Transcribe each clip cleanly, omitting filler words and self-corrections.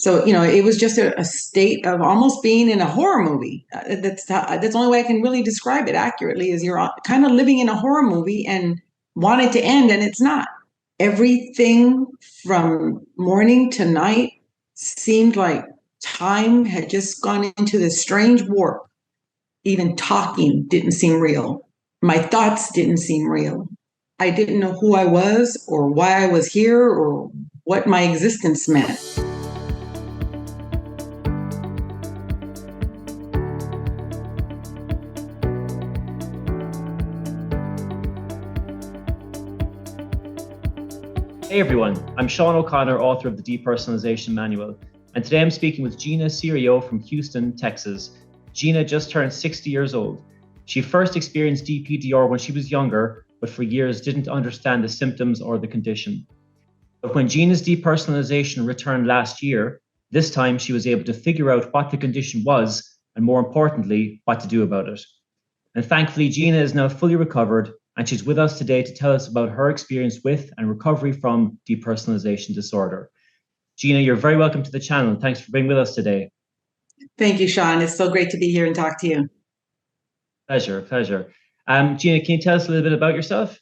So, it was just a state of almost being in a horror movie. That's the only way I can really describe it accurately, is you're kind of living in a horror movie and want it to end, and it's not. Everything from morning to night seemed like time had just gone into this strange warp. Even talking didn't seem real. My thoughts didn't seem real. I didn't know who I was or why I was here or what my existence meant. Hey everyone, I'm Sean O'Connor, author of the Depersonalization Manual, and today I'm speaking with Gina Cirio from Houston, Texas. Gina just turned 60 years old. She first experienced DPDR when she was younger, but for years didn't understand the symptoms or the condition. But when Gina's depersonalization returned last year, this time she was able to figure out what the condition was, and more importantly, what to do about it. And thankfully, Gina is now fully recovered, and she's with us today to tell us about her experience with and recovery from depersonalization disorder. Gina, you're very welcome to the channel. Thanks for being with us today. Thank you, Sean. It's so great to be here and talk to you. Pleasure. Gina, can you tell us a little bit about yourself?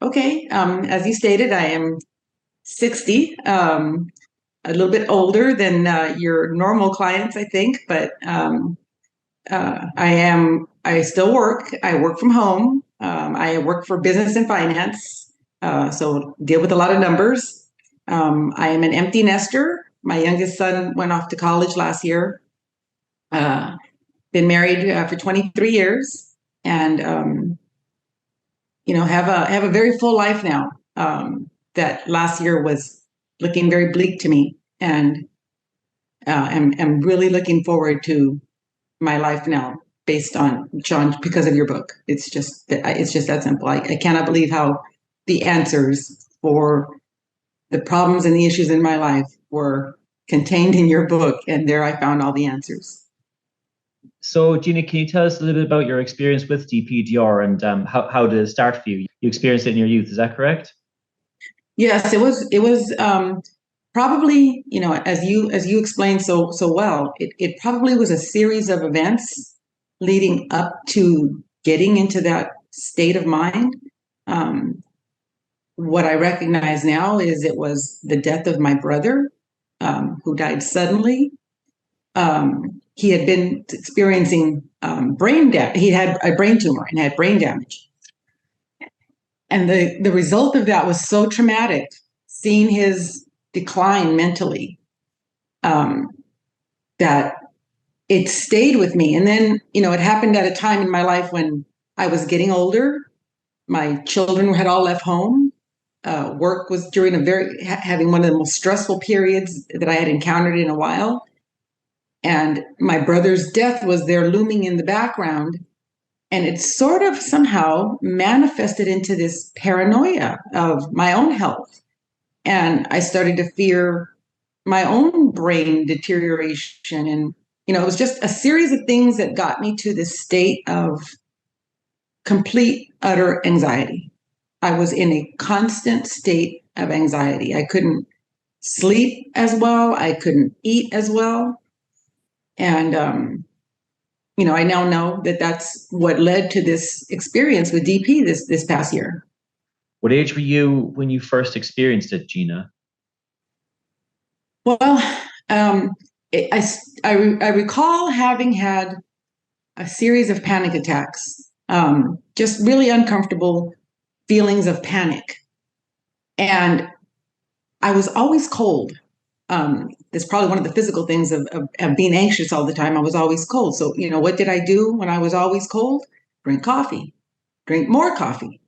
Okay. As you stated, I am 60, a little bit older than your normal clients, I think, but I still work. I work from home. I work for business and finance, so deal with a lot of numbers. I am an empty nester. My youngest son went off to college last year. Been married for 23 years, and have a very full life now. That last year was looking very bleak to me, and am really looking forward to my life now, based on John, because of your book. It's just that simple. I cannot believe how the answers for the problems and the issues in my life were contained in your book, and there I found all the answers. So, Gina, can you tell us a little bit about your experience with DPDR and how did it start for you? You experienced it in your youth, is that correct? Yes, it was probably, as you explained so well, it probably was a series of events leading up to getting into that state of mind. What I recognize now is it was the death of my brother, who died suddenly. He had been experiencing brain damage. He had a brain tumor and had brain damage. And the result of that was so traumatic, seeing his decline mentally, that it stayed with me. And then, it happened at a time in my life when I was getting older. My children had all left home. Work was during having one of the most stressful periods that I had encountered in a while. And my brother's death was there looming in the background. And it sort of somehow manifested into this paranoia of my own health. And I started to fear my own brain deterioration. And, it was just a series of things that got me to this state of complete, utter anxiety. I was in a constant state of anxiety. I couldn't sleep as well. I couldn't eat as well. And, I now know that that's what led to this experience with DP this past year. What age were you when you first experienced it, Gina? Well, I recall having had a series of panic attacks, just really uncomfortable feelings of panic. And I was always cold. It's probably one of the physical things of being anxious all the time. I was always cold. So, what did I do when I was always cold? Drink coffee, drink more coffee,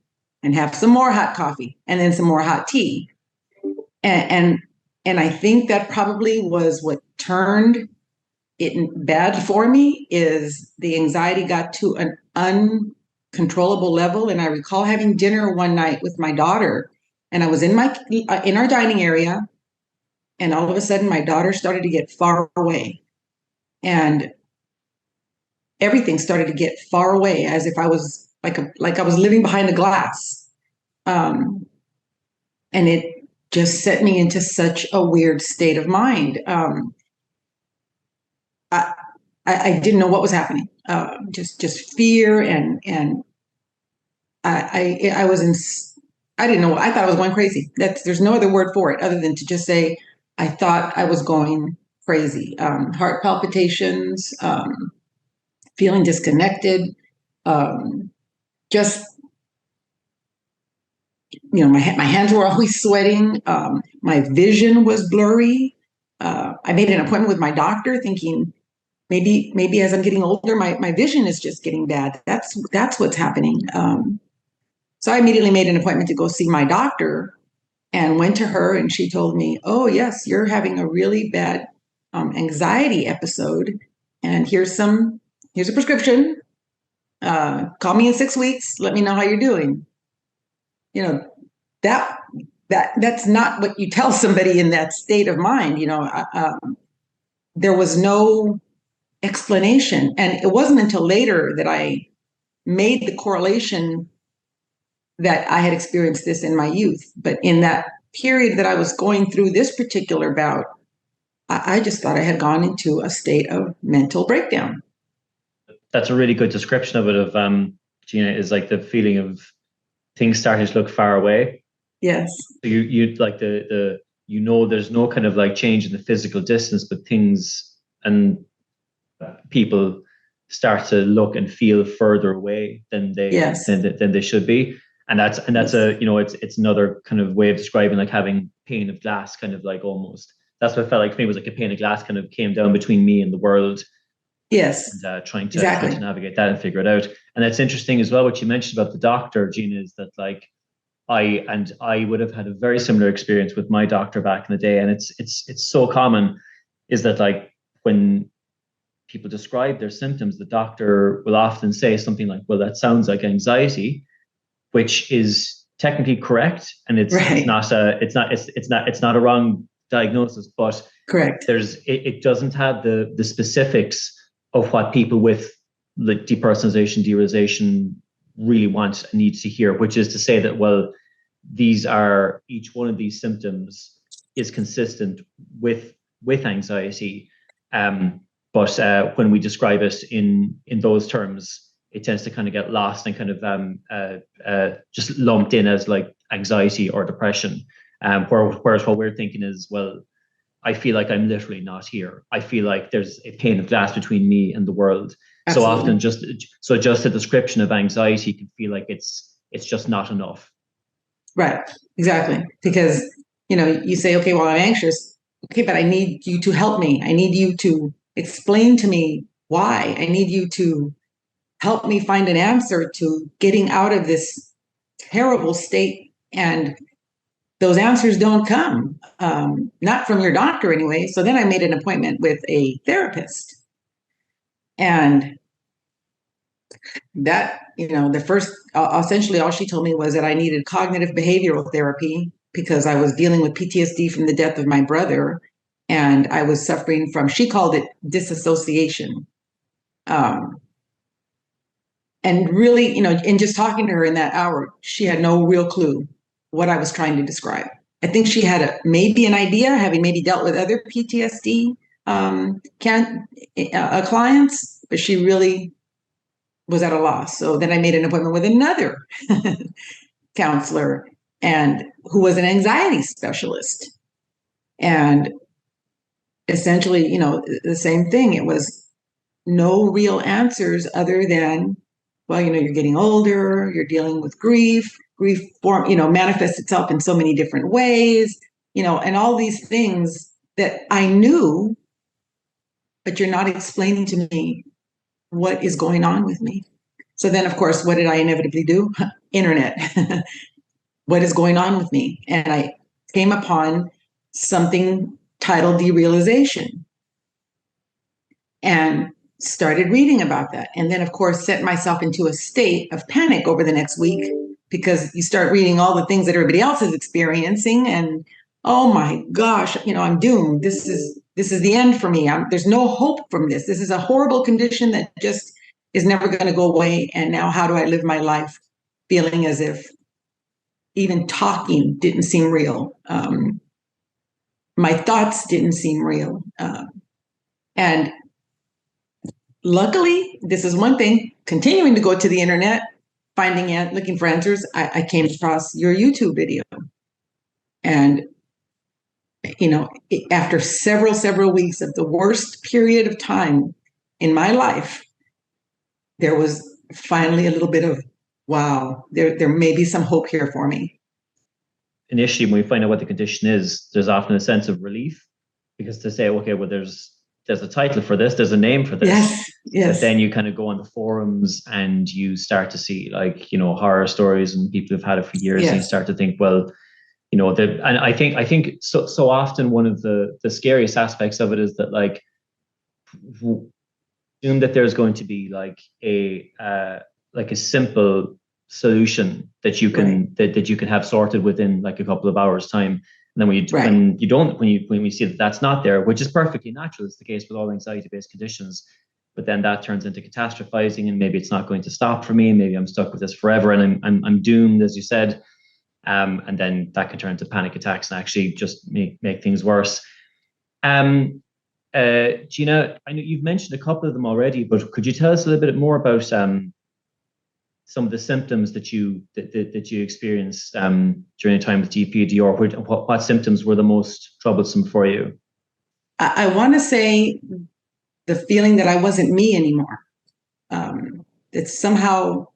and have some more hot coffee, and then some more hot tea. And I think that probably was what turned it bad for me, is the anxiety got to an uncontrollable level. And I recall having dinner one night with my daughter, and I was in our dining area. And all of a sudden, my daughter started to get far away. And everything started to get far away, as if I was like I was living behind a glass. And just set me into such a weird state of mind. I, I didn't know what was happening. Just fear and I was in. I didn't know. I thought I was going crazy. There's no other word for it other than to just say I thought I was going crazy. Heart palpitations, feeling disconnected, um, just my hands were always sweating. My vision was blurry. I made an appointment with my doctor, thinking maybe as I'm getting older, my vision is just getting bad. That's what's happening. So I immediately made an appointment to go see my doctor, and went to her, and she told me, "Oh yes, you're having a really bad anxiety episode, and here's a prescription. Call me in 6 weeks. Let me know how you're doing." You know that that's not what you tell somebody in that state of mind. There was no explanation, and it wasn't until later that I made the correlation that I had experienced this in my youth. But in that period that I was going through this particular bout, I just thought I had gone into a state of mental breakdown. That's a really good description of it. Gina, is like the feeling of things starting to look far away. Yes. So you like there's no kind of like change in the physical distance, but things and people start to look and feel further away than Yes. than they should be. And that's yes. It's another kind of way of describing like having pane of glass, kind of like almost. That's what it felt like for me. It was like a pane of glass kind of came down between me and the world. Yes. And trying to navigate that and figure it out. And that's interesting as well. What you mentioned about the doctor, Gina, is that like I would have had a very similar experience with my doctor back in the day. And it's so common is that like when people describe their symptoms, the doctor will often say something like, "Well, that sounds like anxiety," which is technically correct, and it's not a wrong diagnosis, but correct. It doesn't have the specifics of what people with the depersonalization, derealization really want and need to hear, which is to say that, well, each one of these symptoms is consistent with anxiety. But when we describe it in those terms, it tends to kind of get lost and kind of just lumped in as like anxiety or depression. Whereas what we're thinking is, well, I feel like I'm literally not here. I feel like there's a pane of glass between me and the world. Absolutely. So often just a description of anxiety can feel like it's just not enough. Right, exactly. Because, you say, okay, well, I'm anxious. Okay, but I need you to help me. I need you to explain to me why. I need you to help me find an answer to getting out of this terrible state. And those answers don't come, not from your doctor anyway. So then I made an appointment with a therapist. And that, the first, essentially all she told me was that I needed cognitive behavioral therapy because I was dealing with PTSD from the death of my brother. And I was suffering from, she called it disassociation. And really, in just talking to her in that hour, she had no real clue what I was trying to describe. I think she had maybe an idea, having maybe dealt with other PTSD clients, but she really was at a loss. So then I made an appointment with another counselor, and who was an anxiety specialist. And essentially, the same thing. It was no real answers other than, well, you're getting older, you're dealing with grief manifests itself in so many different ways, and all these things that I knew, but you're not explaining to me what is going on with me. So then, of course, what did I inevitably do? Internet. What is going on with me? And I came upon something titled derealization and started reading about that. And then, of course, set myself into a state of panic over the next week, because you start reading all the things that everybody else is experiencing, and oh my gosh, I'm doomed. This is the end for me. There's no hope from this. This is a horrible condition that just is never going to go away. And now how do I live my life feeling as if, even talking didn't seem real. My thoughts didn't seem real. And luckily, this is one thing, continuing to go to the internet, looking for answers, I came across your YouTube video. And, after several weeks of the worst period of time in my life, there was finally a little bit of, wow, there may be some hope here for me. Initially, when we find out what the condition is, there's often a sense of relief, because to say, okay, well, there's a title for this, there's a name for this. Yes. But then you kind of go on the forums and you start to see horror stories and people who've had it for years. Yes. And you start to think, well, and I think so often one of the scariest aspects of it is that assume that there's going to be a simple solution that you can that you can have sorted within a couple of hours time. And then when you see that that's not there, which is perfectly natural, it's the case with all anxiety-based conditions, but then that turns into catastrophizing, and maybe it's not going to stop for me, maybe I'm stuck with this forever and I'm doomed, as you said, and then that can turn into panic attacks and actually just make things worse. Gina, I know you've mentioned a couple of them already, but could you tell us a little bit more about some of the symptoms that you experienced during the time with DPDR? What symptoms were the most troublesome for you? I want to say the feeling that I wasn't me anymore. That somehow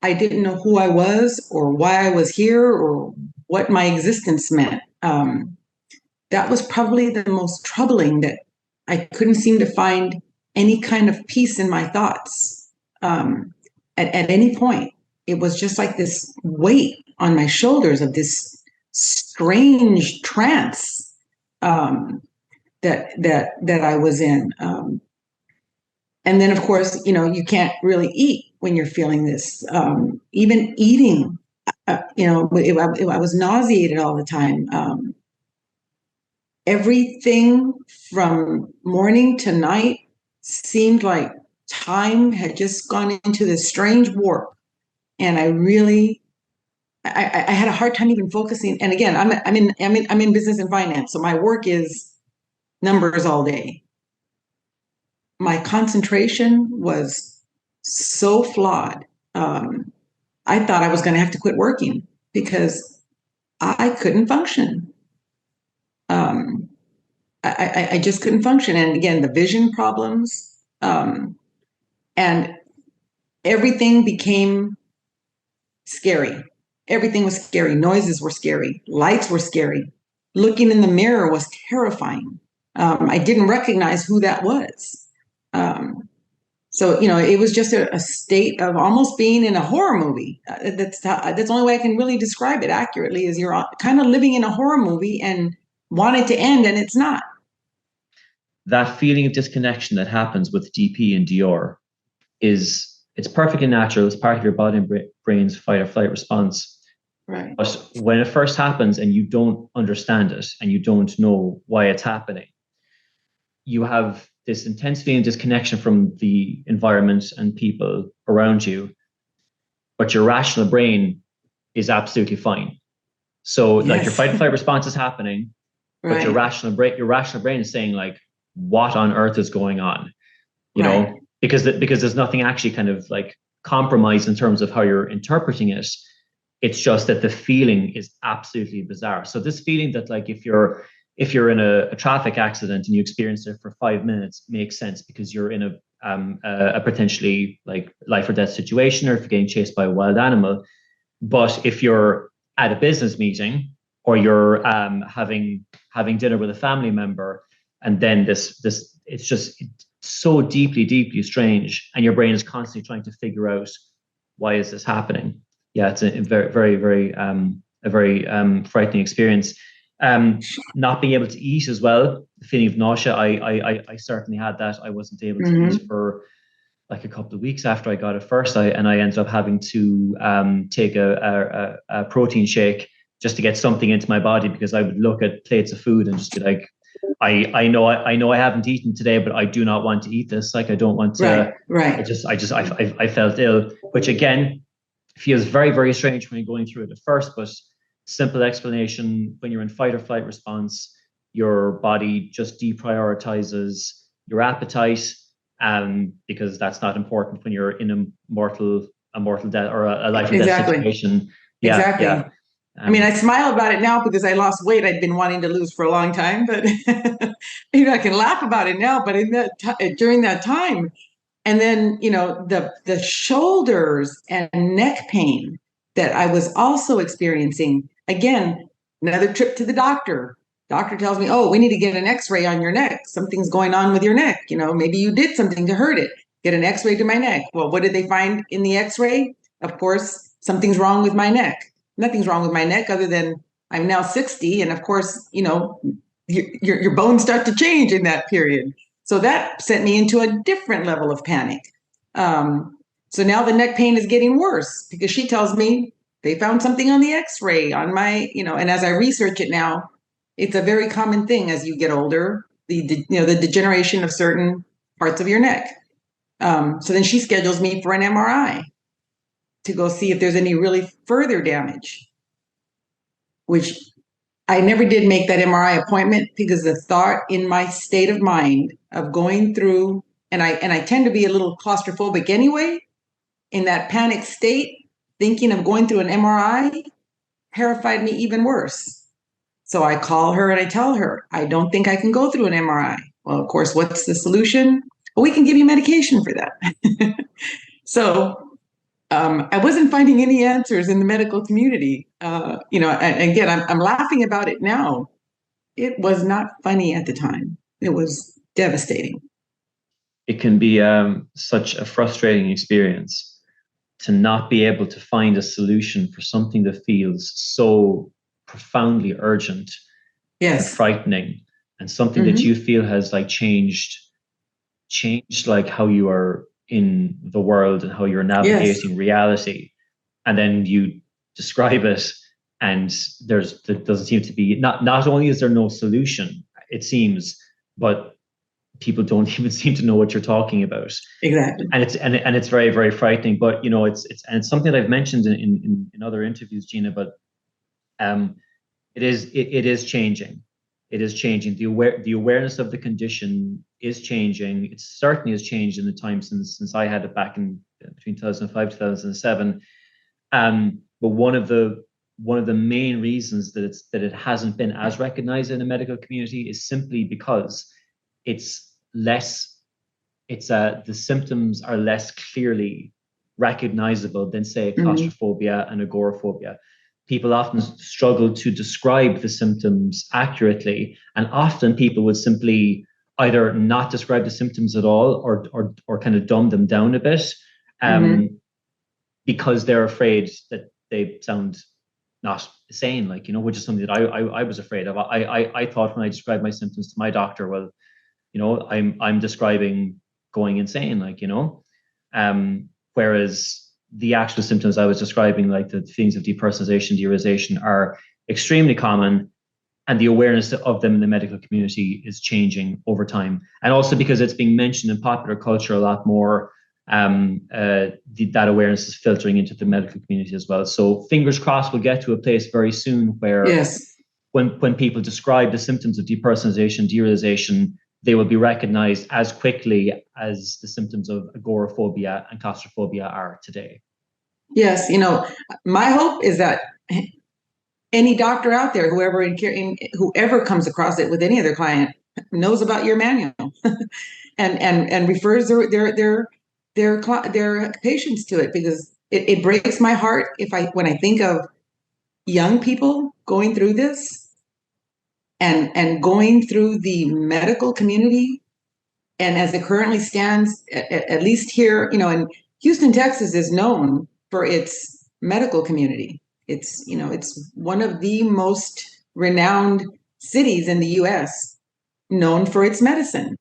I didn't know who I was or why I was here or what my existence meant. That was probably the most troubling, that I couldn't seem to find any kind of peace in my thoughts. At any point, it was just like this weight on my shoulders of this strange trance that I was in. And then, of course, you can't really eat when you're feeling this. Even eating, I was nauseated all the time. Everything from morning to night seemed like time had just gone into this strange warp, and I had a hard time even focusing. And again, I'm in business and finance, so my work is numbers all day. My concentration was so flawed. I thought I was going to have to quit working because I couldn't function. I just couldn't function. And again, the vision problems, and everything became scary. Everything was scary. Noises were scary. Lights were scary. Looking in the mirror was terrifying. I didn't recognize who that was. So, it was just a state of almost being in a horror movie. That's the only way I can really describe it accurately, is you're kind of living in a horror movie and want it to end, and it's not. That feeling of disconnection that happens with DP and DR it's perfectly natural. It's part of your body and brain's fight or flight response. Right. But when it first happens and you don't understand it and you don't know why it's happening, you have this intense feeling of disconnection from the environment and people around you, but your rational brain is absolutely fine. So yes. Your fight or flight response is happening, right. But your rational brain is saying what on earth is going on? You right. know, because there's nothing actually kind of compromised in terms of how you're interpreting it. It's just that the feeling is absolutely bizarre. So this feeling that if you're in a traffic accident and you experience it for 5 minutes makes sense, because you're in a potentially life or death situation, or if you're getting chased by a wild animal. But if you're at a business meeting, or you're having dinner with a family member, and then this it's just so deeply strange, and your brain is constantly trying to figure out, why is this happening? Yeah, it's a very frightening experience. Not being able to eat as well, the feeling of nausea. I certainly had that. I wasn't able to eat for a couple of weeks after I got it first. I ended up having to take a protein shake just to get something into my body, because I would look at plates of food and just be like, I know I haven't eaten today, but I do not want to eat this. I don't want to. Right. I felt ill, which again feels very, very strange when you're going through it at first, but simple explanation: when you're in fight or flight response, your body just deprioritizes your appetite, because that's not important when you're in a mortal death or a life or death Exactly. situation. Yeah, Exactly. yeah. I mean, Um, I smile about it now because I lost weight I'd been wanting to lose for a long time, but I can laugh about it now, but during that time, and then, the shoulders and neck pain that I was also experiencing. Again, another trip to the doctor. Doctor tells me, "Oh, we need to get an x-ray on your neck. Something's going on with your neck. Maybe you did something to hurt it. Get an x-ray to my neck." Well, what did they find in the x-ray? Of course, something's wrong with my neck. Nothing's wrong with my neck other than I'm now 60. And of course, your bones start to change in that period. So that sent me into a different level of panic. Um, so now the neck pain is getting worse because she tells me they found something on the x-ray on and as I research it now, it's a very common thing as you get older, the degeneration of certain parts of your neck. So then she schedules me for an MRI to go see if there's any really further damage, which I never did make that MRI appointment because the thought in my state of mind of going through, and I tend to be a little claustrophobic anyway, in that panic state, thinking of going through an MRI terrified me even worse. So I call her and I tell her, I don't think I can go through an MRI. Well, of course, what's the solution? Well, we can give you medication for that. So I wasn't finding any answers in the medical community. And again, I'm laughing about it now. It was not funny at the time. It was devastating. it can be such a frustrating experience to not be able to find a solution for something that feels so profoundly urgent and Yes. frightening, and something that Mm-hmm. you feel has like changed like how you are in the world and how you're Yes. navigating reality. And then you describe it, and there doesn't seem to be, not only is there no solution, it seems, but people don't even seem to know what you're talking about. Exactly. And it's very, very frightening. But it's something that I've mentioned in other interviews, Gina. But um, it is changing. It is changing. The awareness of the condition is changing. It certainly has changed in the time since I had it back in between 2005 2007. But one of the main reasons that it hasn't been as recognized in the medical community is simply because it's less the symptoms are less clearly recognizable than, say, Mm-hmm. claustrophobia and agoraphobia. People often struggle to describe the symptoms accurately, and often people would simply either not describe the symptoms at all, or kind of dumb them down a bit, Mm-hmm. um, because they're afraid that they sound not sane, which is something that I was afraid of. I thought when I described my symptoms to my doctor, well, I'm describing going insane, whereas the actual symptoms I was describing, like the feelings of depersonalization, derealization, are extremely common, and the awareness of them in the medical community is changing over time. And also because it's being mentioned in popular culture a lot more, that awareness is filtering into the medical community as well. So fingers crossed, we'll get to a place very soon where Yes. when people describe the symptoms of depersonalization, derealization, they will be recognized as quickly as the symptoms of agoraphobia and claustrophobia are today. Yes. My hope is that any doctor out there, whoever comes across it with any other client, knows about your manual and refers their patients to it, because it breaks my heart when I think of young people going through this and going through the medical community. And as it currently stands, at least here, and Houston, Texas is known for its medical community. It's one of the most renowned cities in the US, known for its medicine.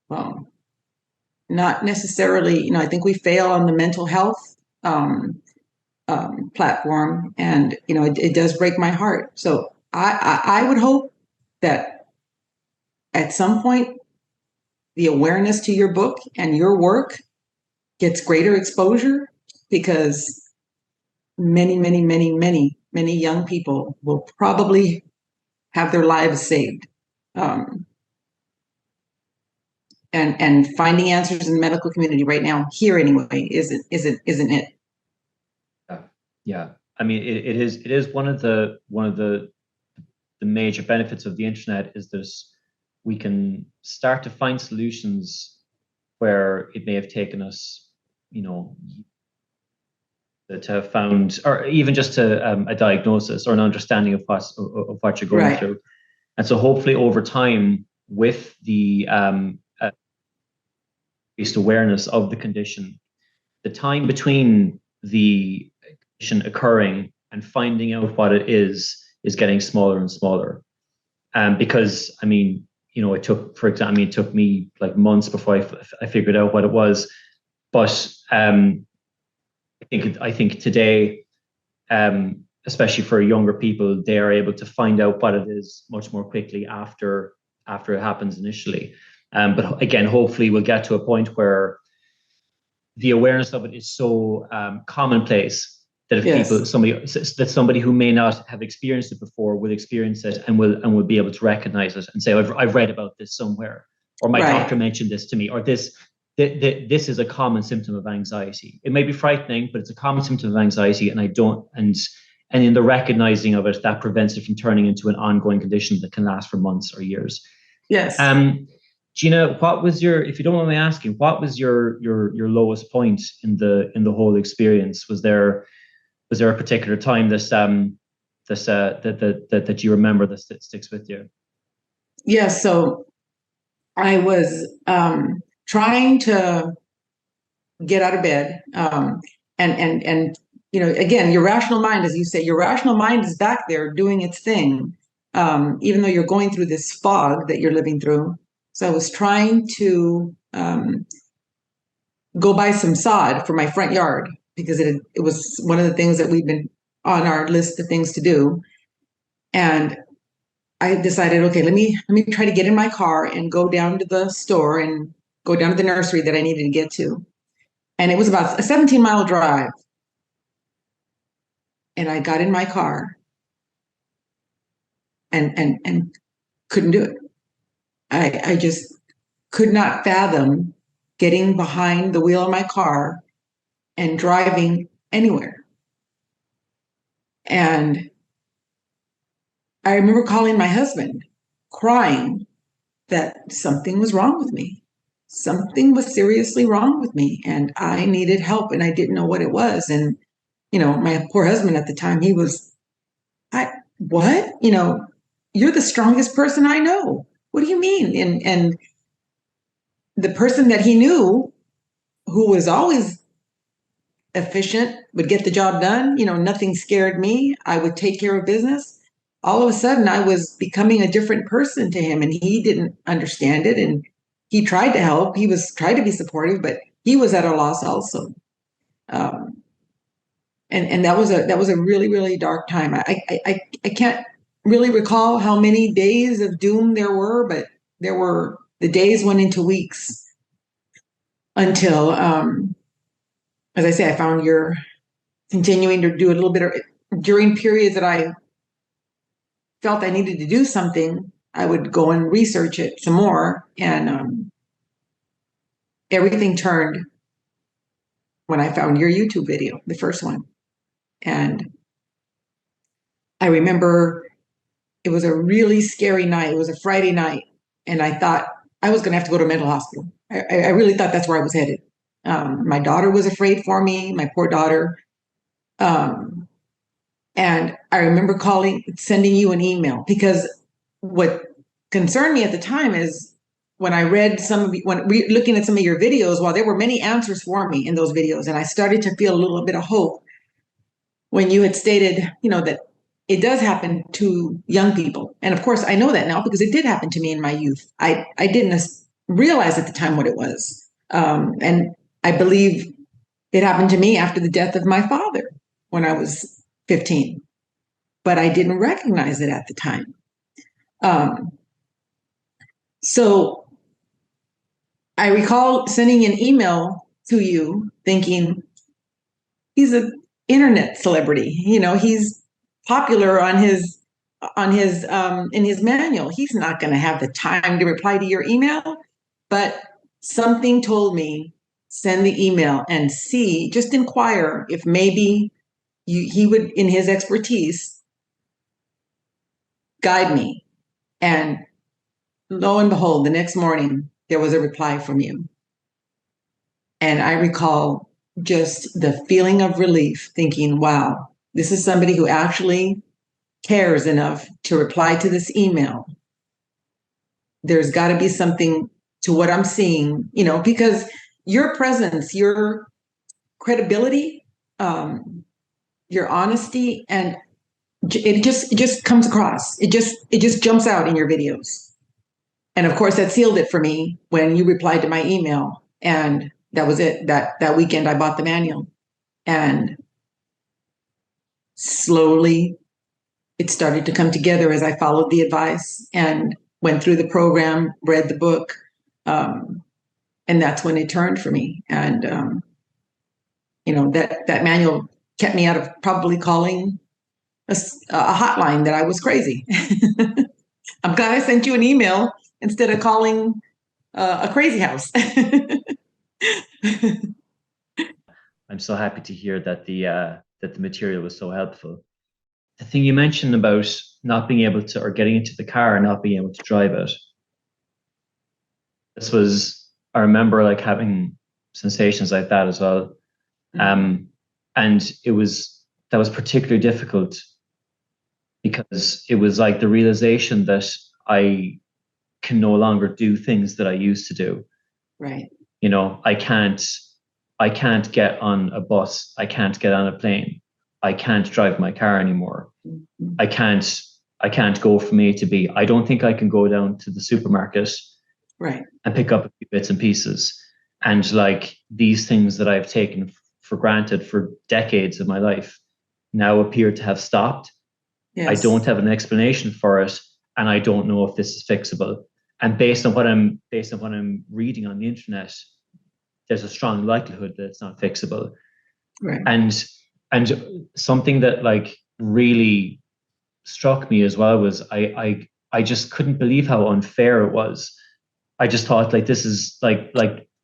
Well, not necessarily, I think we fail on the mental health platform, and it does break my heart. So I would hope that at some point the awareness to your book and your work gets greater exposure, because many, many, many, many, many young people will probably have their lives saved. And finding answers in the medical community right now, here anyway, isn't it? Yeah. I mean, it is one of the major benefits of the internet is we can start to find solutions where it may have taken us, to have found, or even just to a diagnosis or an understanding of what you're going through. And so hopefully over time, with the increased awareness of the condition, the time between the condition occurring and finding out what it is getting smaller and smaller. Because I mean, it took me like months before I figured out what it was. But I think today, especially for younger people, they are able to find out what it is much more quickly after it happens initially. But again, hopefully we'll get to a point where the awareness of it is so commonplace that if somebody who may not have experienced it before will experience it and will be able to recognize it and say, I've read about this somewhere, or my doctor mentioned this to me, or this is a common symptom of anxiety. It may be frightening, but it's a common symptom of anxiety, and in the recognizing of it, that prevents it from turning into an ongoing condition that can last for months or years. Yes. Gina, if you don't mind me asking, what was your lowest point in the whole experience? Was there a particular time that you remember that sticks with you? Yeah, so I was trying to get out of bed, and again, your rational mind, as you say, your rational mind is back there doing its thing, even though you're going through this fog that you're living through. So I was trying to go buy some sod for my front yard because it was one of the things that we've been on our list of things to do. And I decided, okay, let me try to get in my car and go down to the store and go down to the nursery that I needed to get to. And it was about a 17-mile drive. And I got in my car and couldn't do it. I just could not fathom getting behind the wheel of my car and driving anywhere. And I remember calling my husband, crying that something was wrong with me. Something was seriously wrong with me, and I needed help, and I didn't know what it was. And, my poor husband at the time, he was, what? You're the strongest person I know. What do you mean? And the person that he knew, who was always efficient, would get the job done, nothing scared me. I would take care of business. All of a sudden, I was becoming a different person to him, and he didn't understand it. And he tried to help. He tried to be supportive, but he was at a loss also. And that was a really, really dark time. I can't really recall how many days of doom there were, but the days went into weeks until, as I say, I found you're continuing to do a little bit during periods that I felt I needed to do something. I would go and research it some more, and everything turned when I found your YouTube video, the first one. And I remember it was a really scary night. It was a Friday night, and I thought I was going to have to go to a mental hospital. I really thought that's where I was headed. My daughter was afraid for me, my poor daughter. And I remember sending you an email, because what concerned me at the time is when I read looking at some of your videos, while there were many answers for me in those videos, and I started to feel a little bit of hope when you had stated, that it does happen to young people. And of course, I know that now because it did happen to me in my youth. I didn't realize at the time what it was. And I believe it happened to me after the death of my father when I was 15. But I didn't recognize it at the time. So I recall sending an email to you thinking, he's a internet celebrity. He's popular on his in his manual. He's not going to have the time to reply to your email. But something told me, send the email and see, just inquire if maybe he would, in his expertise, guide me. And lo and behold, the next morning, there was a reply from you. And I recall just the feeling of relief, thinking, wow, this is somebody who actually cares enough to reply to this email. There's got to be something to what I'm seeing, because your presence, your credibility, your honesty, and it just comes across. It just jumps out in your videos. And of course, that sealed it for me when you replied to my email, and that was it. That weekend, I bought the manual, and slowly it started to come together as I followed the advice and went through the program, read the book, and that's when it turned for me. And that manual kept me out of probably calling a hotline that I was crazy. I'm glad I sent you an email instead of calling a crazy house. I'm so happy to hear that the material was so helpful. The thing you mentioned about not being able to, or getting into the car and not being able to drive it. I remember like having sensations like that as well. And that was particularly difficult because it was like the realization that I can no longer do things that I used to do. Right. I can't get on a bus. I can't get on a plane. I can't drive my car anymore. Mm-hmm. I can't go from A to B. I don't think I can go down to the supermarket right. and pick up a few bits and pieces. And like these things that I've taken for granted for decades of my life now appear to have stopped. Yes. I don't have an explanation for it, and I don't know if this is fixable. And based on what I'm reading on the internet, there's a strong likelihood that it's not fixable. Right. And something that like really struck me as well was I just couldn't believe how unfair it was. I just thought like this is like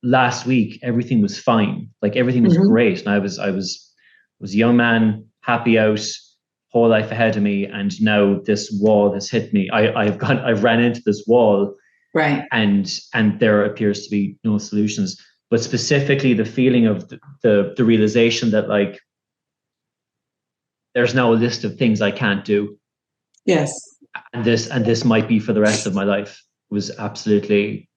last week everything was fine, like everything was great, and I was a young man, happy out, whole life ahead of me, and now this wall has hit me. I've ran into this wall, right, and there appears to be no solutions. But specifically, the feeling of the realization that like there's now a list of things I can't do. Yes. And this might be for the rest of my life was absolutely,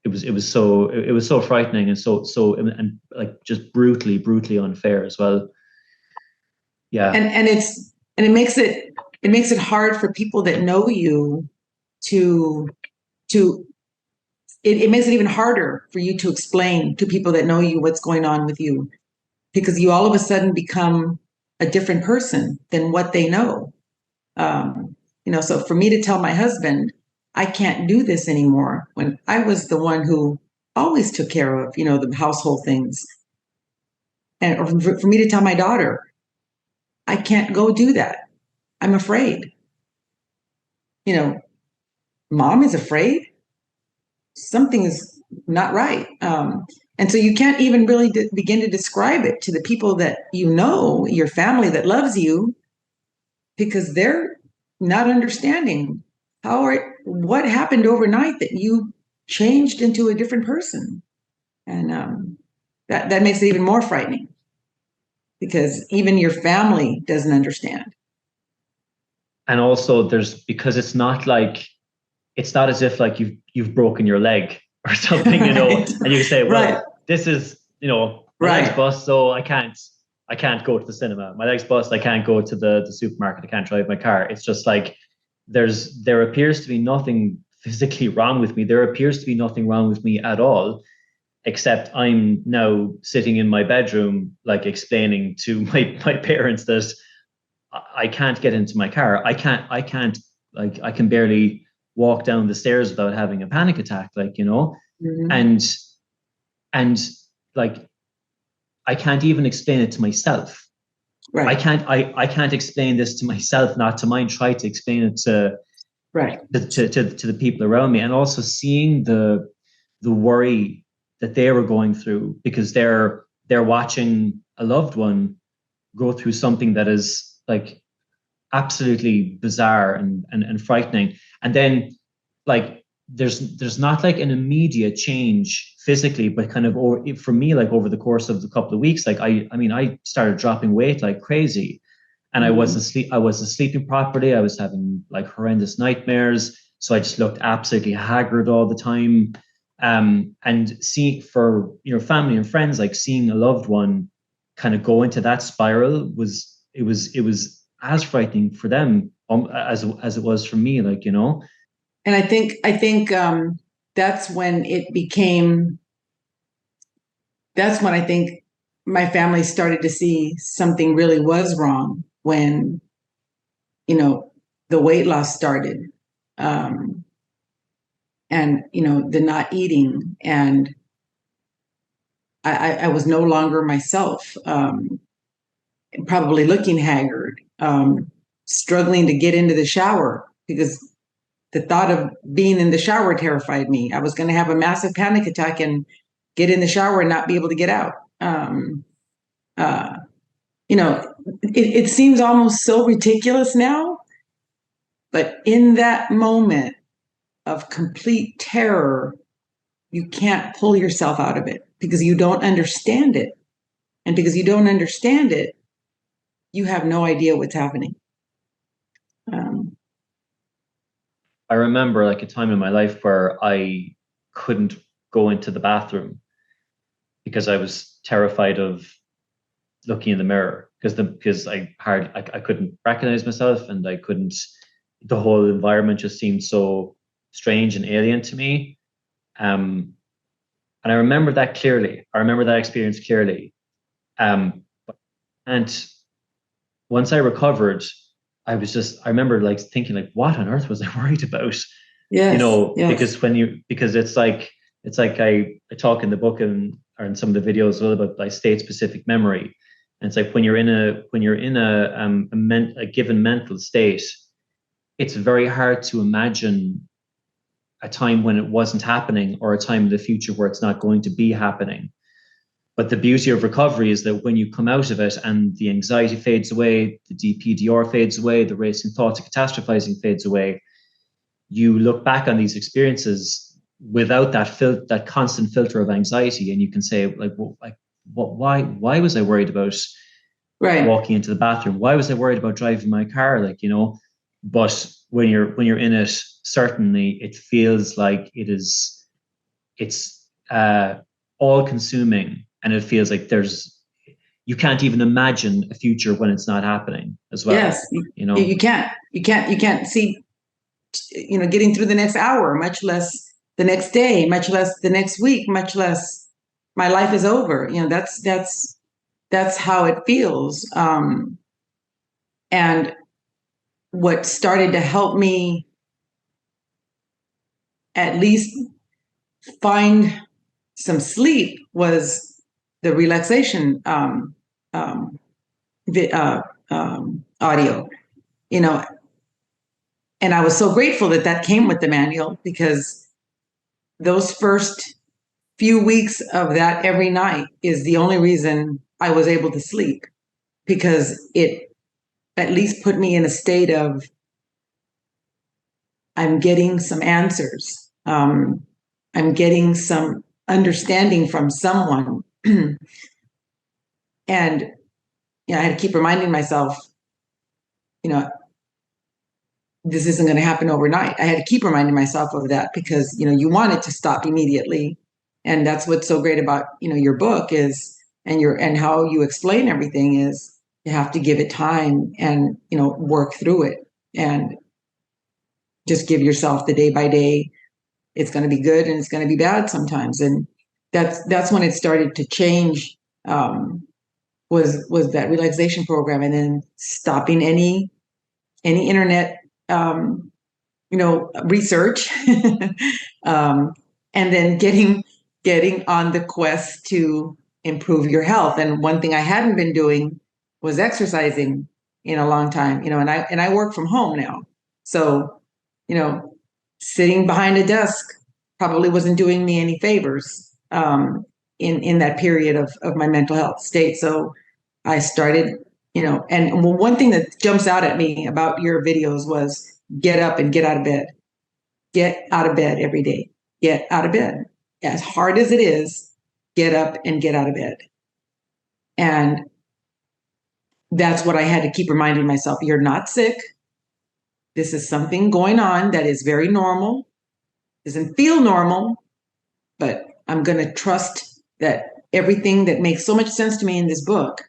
it was so frightening and so and like just brutally unfair as well. Yeah. And it makes it hard for people that know you to it makes it even harder for you to explain to people that know you what's going on with you, because you all of a sudden become a different person than what they know. So for me to tell my husband, I can't do this anymore, when I was the one who always took care of, the household things. And or for me to tell my daughter, I can't go do that. I'm afraid. Mom is afraid. Something is not right. And so you can't even really begin to describe it to the people that your family that loves you, because they're not understanding what happened overnight that you changed into a different person. And that makes it even more frightening, because even your family doesn't understand. And also because it's not as if like you've broken your leg or something, Right. and you say, well, right. This is, my right. leg's bust, so I can't go to the cinema. My leg's bust, I can't go to the supermarket, I can't drive my car. It's just like there appears to be nothing physically wrong with me. There appears to be nothing wrong with me at all, except I'm now sitting in my bedroom, like explaining to my parents that I can't get into my car. I can't like I can barely walk down the stairs without having a panic attack, and like I can't even explain it to myself. Right. I can't explain this to myself, not to mind try to explain it Right. to the people around me, and also seeing the worry that they were going through because they're watching a loved one go through something that is like absolutely bizarre and frightening. And then like there's not like an immediate change physically, but kind of over for me, like over the course of the couple of weeks, like I mean, I started dropping weight like crazy. And I wasn't sleeping properly. I was having like horrendous nightmares. So I just looked absolutely haggard all the time. And seeing for family and friends, like seeing a loved one kind of go into that spiral was as frightening for them as it was for me, like, And I think that's when it became. That's when I think my family started to see something really was wrong when the weight loss started, um, and the not eating, and I was no longer myself. Probably looking haggard, struggling to get into the shower because the thought of being in the shower terrified me. I was going to have a massive panic attack and get in the shower and not be able to get out. Uh, it seems almost so ridiculous now, but in that moment of complete terror, you can't pull yourself out of it because you don't understand it. And because you don't understand it, you have no idea what's happening. Um, I remember like a time in my life where I couldn't go into the bathroom because I was terrified of looking in the mirror because I couldn't recognize myself, and I couldn't, the whole environment just seemed so strange and alien to me. Um, and I remember that clearly. I remember that experience clearly. Um, and once I recovered, I remember like thinking like, what on earth was I worried about? yes, yes, Because it's like I talk in the book and or in some of the videos as well about like state specific memory. And it's like when you're in a given mental state, it's very hard to imagine a time when it wasn't happening or a time in the future where it's not going to be happening. But the beauty of recovery is that when you come out of it and the anxiety fades away, the DPDR fades away, the racing thoughts of catastrophizing fades away, you look back on these experiences without that constant filter of anxiety, and you can say why was I worried about right. walking into the bathroom? Why was I worried about driving my car? But when you're in it, certainly it feels like it's all consuming, and it feels like you can't even imagine a future when it's not happening as well. Yes, you can't see, getting through the next hour, much less the next day, much less the next week, much less my life is over. That's how it feels. And what started to help me at least find some sleep was the relaxation um, audio, you know, and I was so grateful that that came with the manual because those first few weeks of that every night is the only reason I was able to sleep because it at least put me in a state of I'm getting some answers. I'm getting some understanding from someone. And I had to keep reminding myself, you know, this isn't going to happen overnight. I had to keep reminding myself of that because, you want it to stop immediately. And that's what's so great about, your book is, and how you explain everything is you have to give it time and, work through it and just give yourself the day by day. It's going to be good and it's going to be bad sometimes. And that's when it started to change. Was that relaxation program, and then stopping any internet research, and then getting on the quest to improve your health. And one thing I hadn't been doing was exercising in a long time, and I work from home now. So, you know, sitting behind a desk probably wasn't doing me any favors in that period of my mental health state. So I started, and one thing that jumps out at me about your videos was get up and get out of bed. Get out of bed every day. Get out of bed. As hard as it is, get up and get out of bed. And that's what I had to keep reminding myself. You're not sick. This is something going on that is very normal. Doesn't feel normal, but I'm going to trust that everything that makes so much sense to me in this book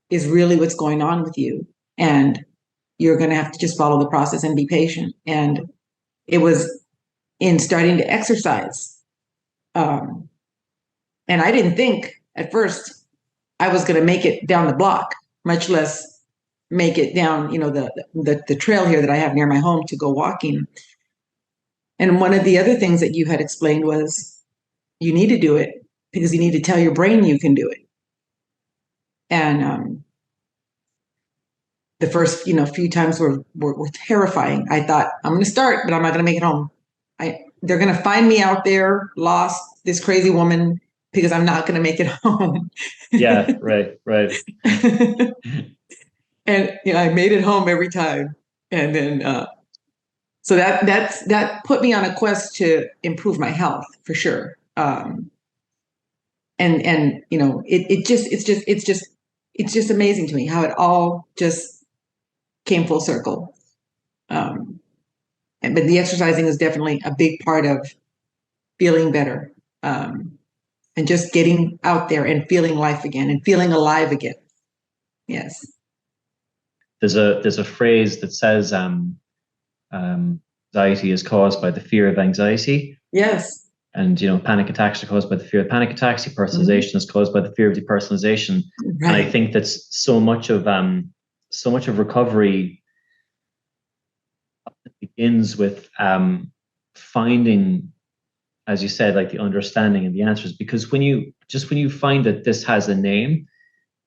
is really what's going on with you. And you're going to have to just follow the process and be patient. And it was in starting to exercise. And I didn't think at first I was going to make it down the block, much less make it down, the trail here that I have near my home to go walking. And one of the other things that you had explained was you need to do it because you need to tell your brain you can do it. And the first, few times were terrifying. I thought, I'm going to start, but I'm not going to make it home. They're going to find me out there, lost, this crazy woman, because I'm not going to make it home. Yeah, right. And I made it home every time. And then, so that put me on a quest to improve my health for sure. And it's just amazing to me how it all just came full circle. But the exercising is definitely a big part of feeling better, and just getting out there and feeling life again and feeling alive again. Yes. There's a phrase that says anxiety is caused by the fear of anxiety. Yes. And panic attacks are caused by the fear of panic attacks. Depersonalization is caused by the fear of depersonalization. Right. And I think that's so much of recovery begins with finding, as you said, like the understanding and the answers. Because when you find that this has a name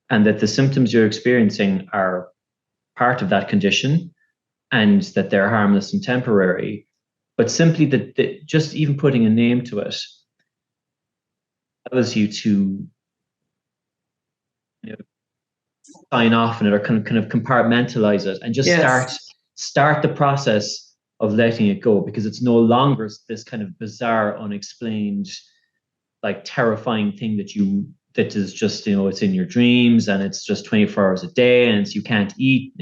and that the symptoms you're experiencing are part of that condition and that they're harmless and temporary, but simply that just even putting a name to it allows you to sign off on it or kind of compartmentalize it and just start the process of letting it go, because it's no longer this kind of bizarre, unexplained, like terrifying thing that is just, it's in your dreams and it's just 24 hours a day and you can't eat,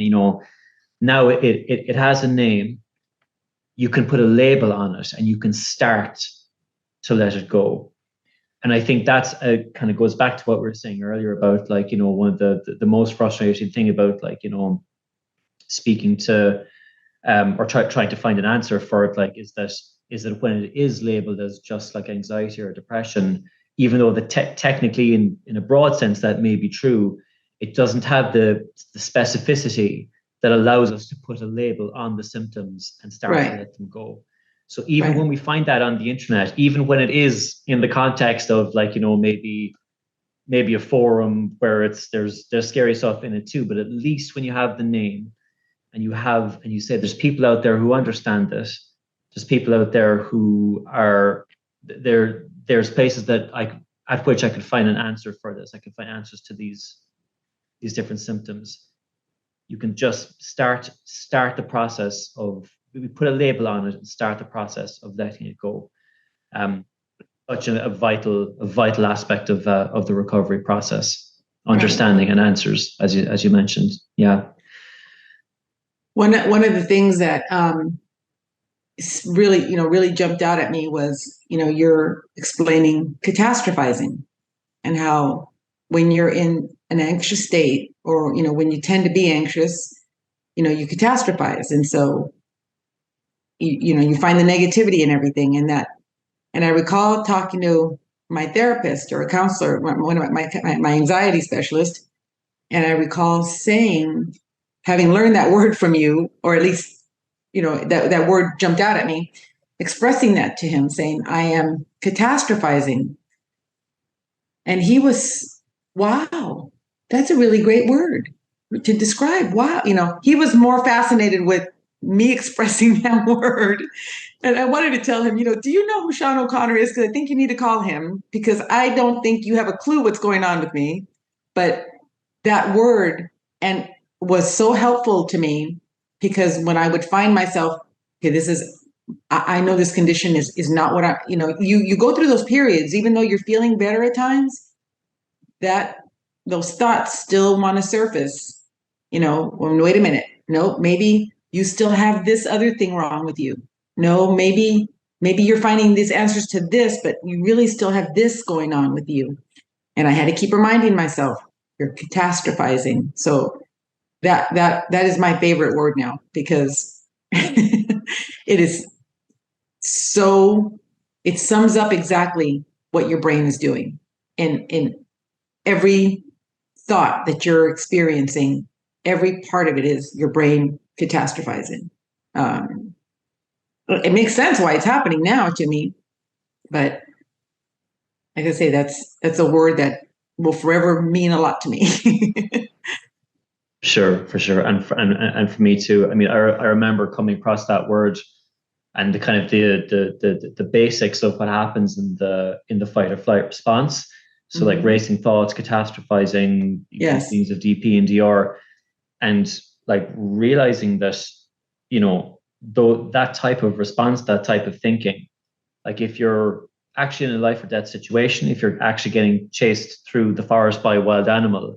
now it has a name. You can put a label on it and you can start to let it go. And I think that's kind of goes back to what we were saying earlier about, like, one of the most frustrating thing about, like, speaking to or trying to find an answer for it, like, is that when it is labeled as just like anxiety or depression, even though technically in a broad sense that may be true, it doesn't have the specificity that allows us to put a label on the symptoms and start to let them go. So even when we find that on the internet, even when it is in the context of, like, maybe a forum where there's scary stuff in it too, but at least when you have the name and you say there's people out there who understand this, there's people out there who are there's places that at which I could find an answer for this. I could find answers to these different symptoms. You can just start the process of, we put a label on it and start the process of letting it go. Such a vital aspect of the recovery process, understanding and answers, as you mentioned. Yeah. One of the things that really jumped out at me was, you're explaining catastrophizing and how when you're in an anxious state, or, when you tend to be anxious, you catastrophize. And so, you find the negativity in everything and that. And I recall talking to my therapist or a counselor, one of my anxiety specialist, and I recall saying, having learned that word from you, or at least, that word jumped out at me, expressing that to him, saying, I am catastrophizing. And he was, wow. That's a really great word to describe. Wow. He was more fascinated with me expressing that word. And I wanted to tell him, do you know who Sean O'Connor is? Because I think you need to call him because I don't think you have a clue what's going on with me. But that word and was so helpful to me because when I would find myself, okay, I know this condition is not what you go through those periods, even though you're feeling better at times, that those thoughts still want to surface. Well, wait a minute. No, maybe you still have this other thing wrong with you. No, maybe you're finding these answers to this, but you really still have this going on with you. And I had to keep reminding myself, you're catastrophizing. So that is my favorite word now because it is so it sums up exactly what your brain is doing in every thought that you're experiencing. Every part of it is your brain catastrophizing. It makes sense why it's happening now to me, but like I say, that's a word that will forever mean a lot to me. Sure, for sure, and for me too. I mean, I remember coming across that word and the kind of the basics of what happens in the fight or flight response. So like racing thoughts, catastrophizing, Yes. things of DP and DR, and like realizing that, though that type of response, that type of thinking, like if you're actually in a life or death situation, if you're actually getting chased through the forest by a wild animal,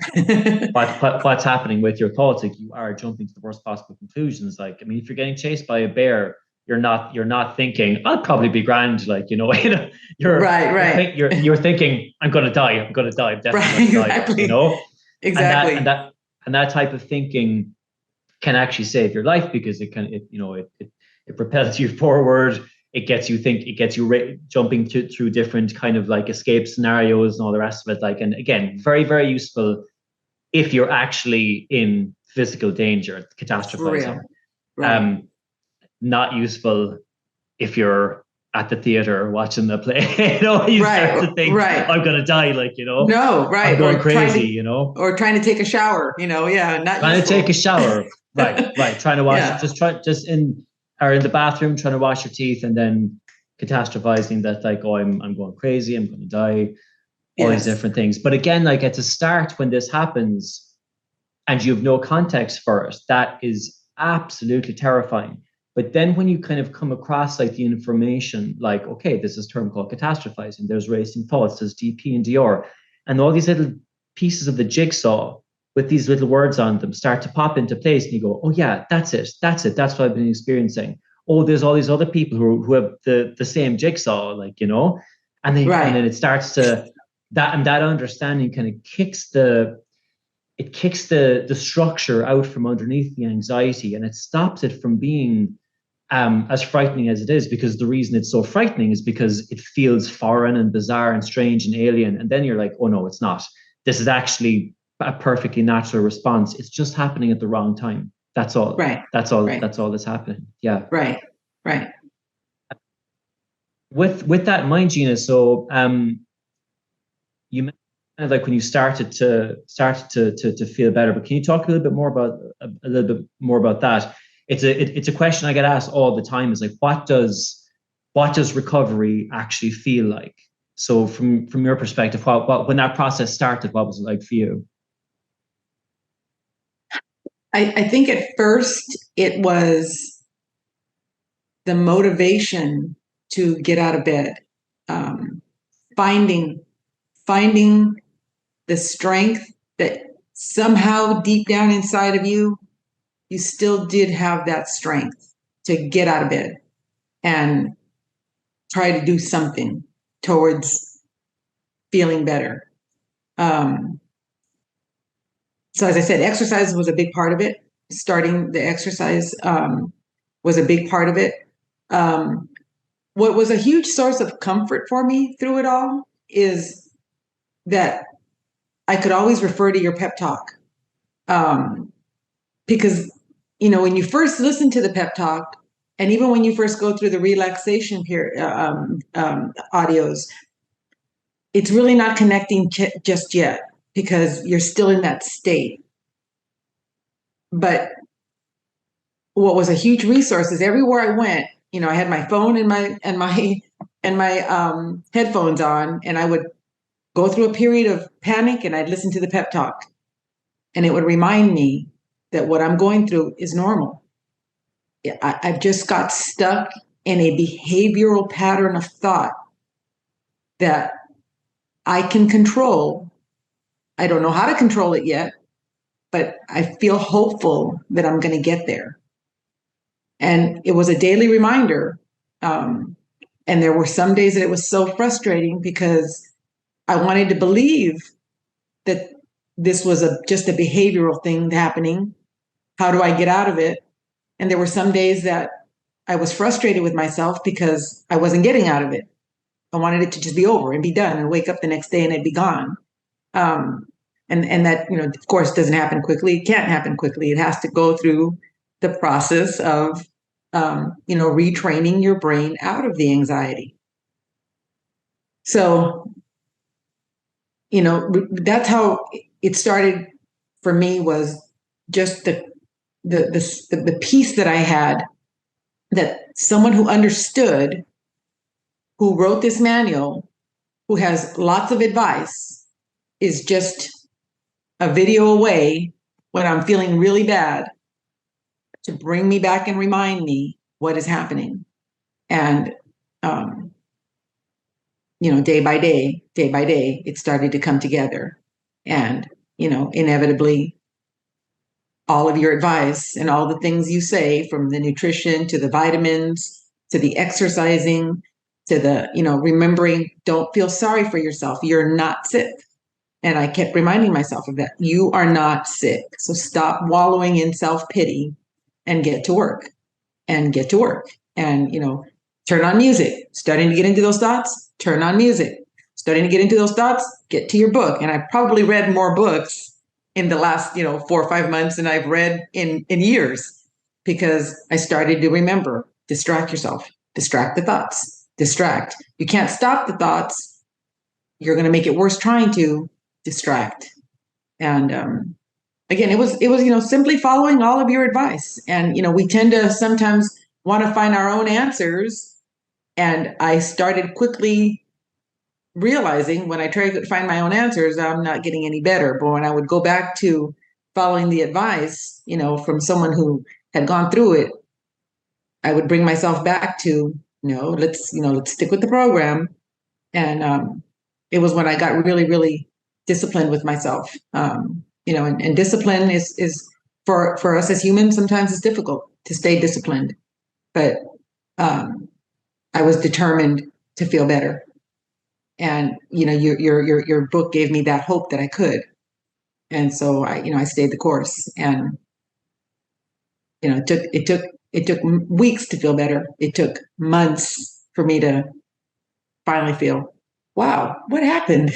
what's happening with your thoughts? Like you are jumping to the worst possible conclusions. Like, I mean, if you're getting chased by a bear, you're not thinking, I'll probably be grand. Like, you're right. You're thinking, I'm gonna die. I'm gonna die. I'm definitely gonna die. Exactly. Exactly. And that type of thinking can actually save your life because it propels you forward. It gets you jumping through different kind of like escape scenarios and all the rest of it. Like, and again, very, very useful if you're actually in physical danger, catastrophizing. Right. Not useful if you're at the theater watching the play. You start to think, I'm gonna die, No, right. I'm going crazy, Or trying to take a shower, yeah, not trying useful. to take a shower. Right. Trying to wash, just in the bathroom, trying to wash your teeth, and then catastrophizing that, like, oh, I'm going crazy, I'm going to die, all these different things. But again, like at the start when this happens and you have no context for it, that is absolutely terrifying. But then when you kind of come across like the information, like, okay, there's this term called catastrophizing, there's racing thoughts, there's DP and DR, and all these little pieces of the jigsaw with these little words on them start to pop into place, and you go, oh yeah, that's it, that's what I've been experiencing. Oh, there's all these other people who have the same jigsaw, and then it starts to that understanding kind of kicks the structure out from underneath the anxiety, and it stops it from being as frightening as it is, because the reason it's so frightening is because it feels foreign and bizarre and strange and alien. And then you're like, oh no, it's not. This is actually a perfectly natural response. It's just happening at the wrong time. That's all. Right. That's all. Right. That's all that's happening. Yeah. Right. With that in mind, Gina, so you mentioned like when you started to feel better, but can you talk a little bit more about that? It's a question I get asked all the time, is like, what does recovery actually feel like? So from your perspective, what when that process started, what was it like for you? I think at first it was the motivation to get out of bed, finding the strength that somehow deep down inside of you still did have that strength to get out of bed and try to do something towards feeling better. So as I said, exercise was a big part of it. Starting the exercise was a big part of it. What was a huge source of comfort for me through it all is that I could always refer to your pep talk. Because, when you first listen to the pep talk, and even when you first go through the relaxation period, audios, it's really not connecting just yet. because you're still in that state. But what was a huge resource is everywhere I went, I had my phone and my headphones on, and I would go through a period of panic and I'd listen to the pep talk. And it would remind me that what I'm going through is normal. I've just got stuck in a behavioral pattern of thought that I can control. I don't know how to control it yet, but I feel hopeful that I'm going to get there. And it was a daily reminder. And there were some days that it was so frustrating because I wanted to believe that this was just a behavioral thing happening. How do I get out of it? And there were some days that I was frustrated with myself because I wasn't getting out of it. I wanted it to just be over and be done and wake up the next day and it'd be gone. And that, of course, doesn't happen quickly. It can't happen quickly. It has to go through the process of, retraining your brain out of the anxiety. So, that's how it started for me, was just the piece that I had, that someone who understood, who wrote this manual, who has lots of advice, is just a video away when I'm feeling really bad, to bring me back and remind me what is happening. And, day by day, it started to come together. And, inevitably, all of your advice and all the things you say, from the nutrition to the vitamins to the exercising to the, remembering, don't feel sorry for yourself. You're not sick. And I kept reminding myself of that. You are not sick. So stop wallowing in self-pity and get to work. And, turn on music. Starting to get into those thoughts, turn on music. Starting to get into those thoughts, get to your book. And I probably read more books in the last, 4 or 5 months than I've read in years, because I started to remember, distract yourself, distract the thoughts, distract. You can't stop the thoughts. You're going to make it worse trying to distract. And again, it was simply following all of your advice. And we tend to sometimes want to find our own answers. And I started quickly realizing, when I tried to find my own answers, I'm not getting any better. But when I would go back to following the advice, from someone who had gone through it, I would bring myself back to, let's stick with the program. And it was when I got really, really disciplined with myself. And discipline is for us as humans, sometimes it's difficult to stay disciplined, but I was determined to feel better. And your book gave me that hope that I could, and so I stayed the course. And it took weeks to feel better. It took months for me to finally feel, wow, what happened?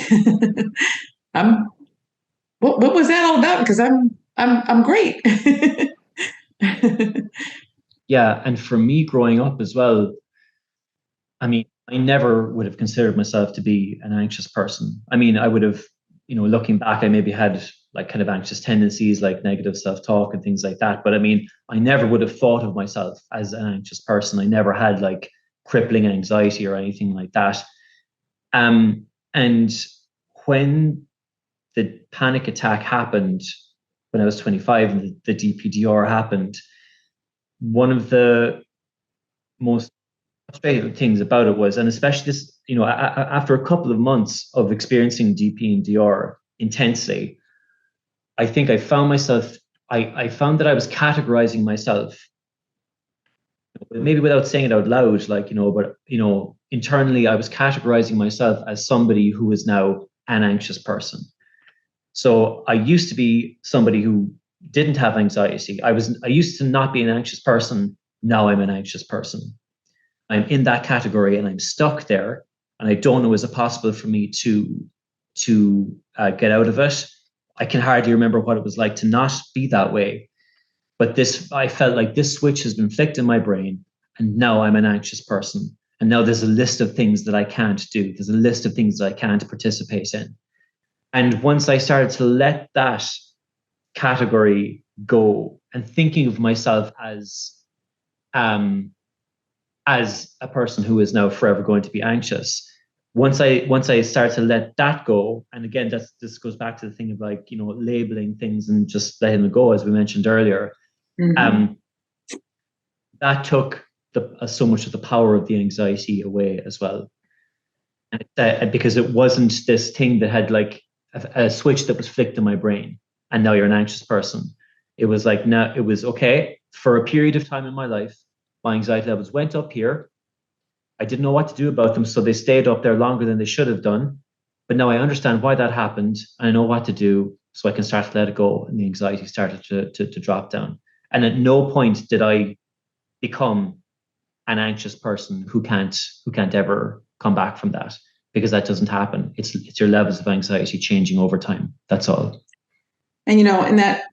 What was that all about? Because I'm great. Yeah, and for me growing up as well, I mean, I never would have considered myself to be an anxious person. I mean, I would have, looking back, I maybe had like kind of anxious tendencies, like negative self-talk and things like that. But I mean, I never would have thought of myself as an anxious person. I never had like crippling anxiety or anything like that. And when the panic attack happened when I was 25 and the DPDR happened, one of the most frustrating things about it was, and especially this, after a couple of months of experiencing DP and DR intensely, I think I found myself, I found that I was categorizing myself, maybe without saying it out loud, but internally I was categorizing myself as somebody who is now an anxious person. So I used to be somebody who didn't have anxiety. I used to not be an anxious person. Now I'm an anxious person. I'm in that category and I'm stuck there. And I don't know, is it possible for me to get out of it? I can hardly remember what it was like to not be that way. But I felt like this switch has been flicked in my brain, and now I'm an anxious person. And now there's a list of things that I can't do. There's a list of things that I can't participate in. And once I started to let that category go and thinking of myself um, as a person who is now forever going to be anxious, once I start to let that go, and again, this goes back to the thing of like, labeling things and just letting them go, as we mentioned earlier. Mm-hmm. um, that took so much of the power of the anxiety away as well. And because it wasn't this thing that had like a switch that was flicked in my brain, and now you're an anxious person. It was like, now it was okay for a period of time in my life. My anxiety levels went up here. I didn't know what to do about them, so they stayed up there longer than they should have done. But now I understand why that happened. And I know what to do, so I can start to let it go, and the anxiety started to drop down. And at no point did I become an anxious person who can't ever come back from that, because that doesn't happen. It's your levels of anxiety changing over time. That's all. And that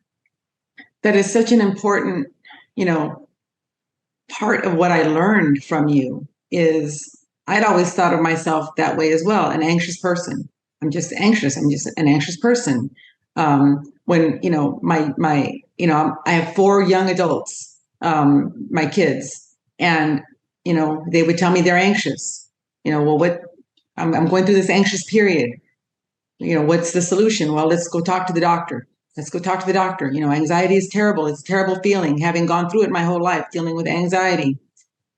is such an important, you know, part of what I learned from you is I'd always thought of myself that way as well, an anxious person. I'm just anxious. I'm just an anxious person. When I have four young adults, my kids, and they would tell me they're anxious. Well, what I'm going through this anxious period. What's the solution? Well, let's go talk to the doctor. Let's go talk to the doctor. Anxiety is terrible. It's a terrible feeling. Having gone through it my whole life, dealing with anxiety,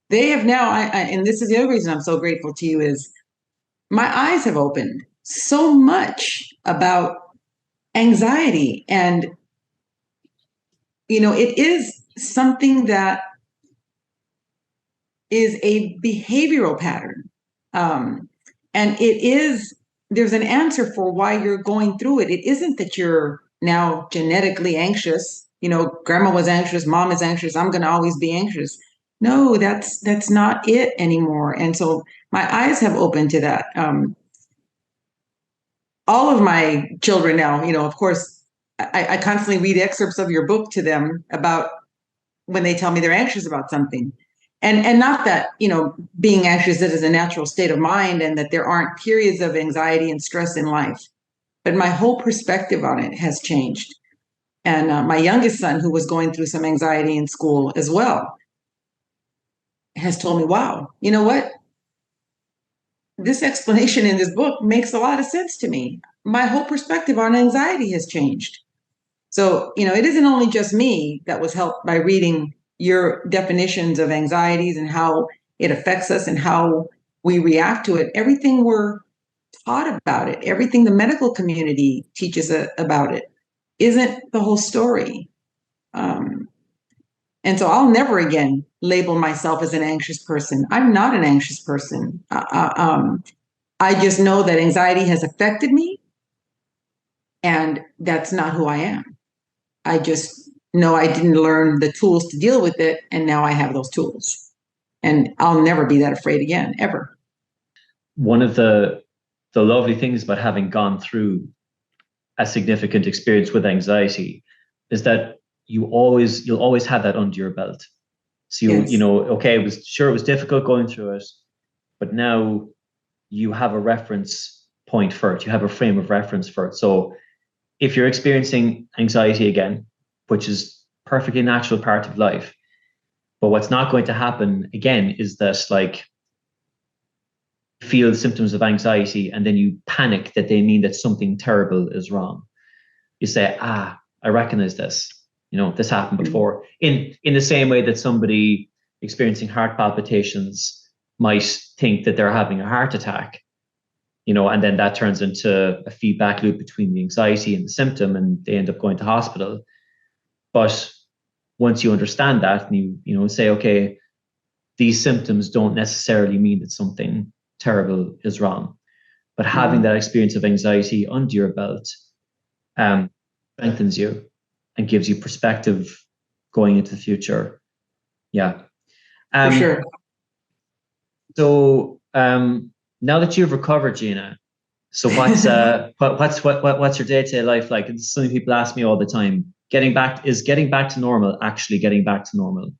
they have now, and this is the other reason I'm so grateful to you, is my eyes have opened so much about anxiety. And, it is something that is a behavioral pattern. Um, and there's an answer for why you're going through it. It isn't that you're now genetically anxious. Grandma was anxious, mom is anxious, I'm going to always be anxious. No, that's not it anymore. And so my eyes have opened to that. All of my children now, of course, I constantly read excerpts of your book to them about when they tell me they're anxious about something. And not that, being anxious is a natural state of mind and that there aren't periods of anxiety and stress in life. But my whole perspective on it has changed. And my youngest son, who was going through some anxiety in school as well, has told me, wow, you know what? This explanation in this book makes a lot of sense to me. My whole perspective on anxiety has changed. So, it isn't only just me that was helped by reading your definitions of anxieties and how it affects us and how we react to it. Everything we're taught about it, everything the medical community teaches about it, isn't the whole story. And so I'll never again label myself as an anxious person. I'm not an anxious person. I just know that anxiety has affected me, and that's not who I am. I just know I didn't learn the tools to deal with it, and now I have those tools. And I'll never be that afraid again, ever. One of the lovely things about having gone through a significant experience with anxiety is that you'll always have that under your belt. So Yes. okay, it was difficult going through it, but now you have a reference point for it. You have a frame of reference for it. So if you're experiencing anxiety again, which is perfectly natural part of life, but what's not going to happen again is that like feel symptoms of anxiety and then you panic that they mean that something terrible is wrong. You say, I recognize this. This happened before. In the same way that somebody experiencing heart palpitations might think that they're having a heart attack, and then that turns into a feedback loop between the anxiety and the symptom, and they end up going to hospital. But once you understand that and you say, okay, these symptoms don't necessarily mean that something terrible is wrong. But having that experience of anxiety under your belt strengthens you and gives you perspective going into the future. Yeah. For sure. So now that you've recovered, Gina, so what's what's your day-to-day life like? It's something people ask me all the time. Getting back to normal actually getting back to normal?